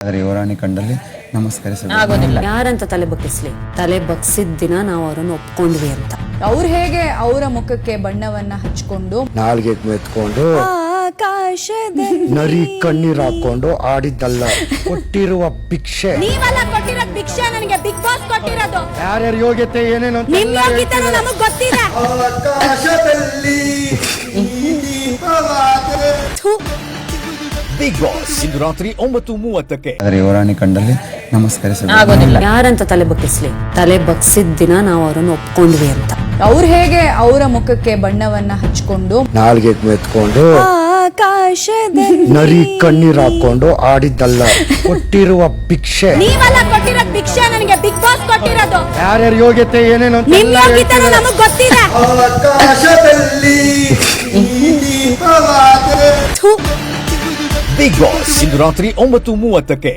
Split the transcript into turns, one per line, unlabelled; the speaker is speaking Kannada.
ಆದರೆ ಯುವರಾಣಿ ಕಂಡಲ್ಲಿ ನಮಸ್ಕರಿಸಬೇಕು.
ಆಗೋದಿಲ್ಲ. ಯಾರಂತ ತಲೆ ಬಗ್ಗಿಸ್ಲಿ, ತಲೆ ಬಗ್ಸಿದ ದಿನ ನಾವು ಅವರನ್ನು ಒಪ್ಕೊಂಡ್ವಿ ಅಂತ.
ಅವ್ರು ಹೇಗೆ ಅವರ ಮುಖಕ್ಕೆ ಬಣ್ಣವನ್ನ ಹಚ್ಕೊಂಡು
ನಾಲ್ಗೆ ಮೆತ್ಕೊಂಡು ನರಿ ಕಣ್ಣೀರ್ ಹಾಕೊಂಡು ಆಡಿದ್ದಲ್ಲ, ಕೊಟ್ಟಿರುವ ಭಿಕ್ಷೆ.
ನೀವೆಲ್ಲ ಕೊಟ್ಟಿರೋದು ಭಿಕ್ಷೆ, ನನಗೆ ಬಿಗ್ ಬಾಸ್ ಕೊಟ್ಟಿರೋದು.
ಯಾರ್ಯಾರ ಯೋಗ್ಯತೆ ಏನೇನು ಅಂತ
ನಿಮ್ ಯೋಗ್ಯತೆ ನಮಗ್ ಗೊತ್ತಿದೆ.
ಬಿಗ್ ಬಾಸ್ ಇಂದು ರಾತ್ರಿ 9:30ಕ್ಕೆ.
ಆದರೆ ಯುವರಾಣಿ ಕಂಡಲ್ಲಿ ನಮಸ್ಕರಿಸಬೇಕು.
ಆಗೋದಿಲ್ಲ. ಯಾರಂತ ತಲೆ ಬಗ್ಗಿಸ್ಲಿ, ತಲೆ ಬಗ್ಸಿದ ದಿನ ನಾವು ಅವರನ್ನು ಒಪ್ಕೊಂಡ್ವಿ ಅಂತ.
ಅವ್ರು ಹೇಗೆ ಅವರ ಮುಖಕ್ಕೆ ಬಣ್ಣವನ್ನ ಹಚ್ಕೊಂಡು
ನಾಲ್ಗೆ ಮೆತ್ಕೊಂಡು ನರಿ ಕಣ್ಣೀರ್ ಹಾಕೊಂಡು ಆಡಿದ್ದಲ್ಲ, ಕೊಟ್ಟಿರುವ ಭಿಕ್ಷೆ.
ನೀವೆಲ್ಲ ಕೊಟ್ಟಿರೋದು ಭಿಕ್ಷೆ, ನನಗೆ ಬಿಗ್ ಬಾಸ್ ಕೊಟ್ಟಿರೋದು.
ಯಾರ್ಯಾರ ಯೋಗ್ಯತೆ ಏನೇನು ಅಂತ
ನಿಮ್ ಯೋಗ್ಯತೆ ನಮಗ್ ಗೊತ್ತಿದೆ.
ಬಿಗ್ ಬಾಸ್ ಇಂದು ರಾತ್ರಿ 9:30ಕ್ಕೆ.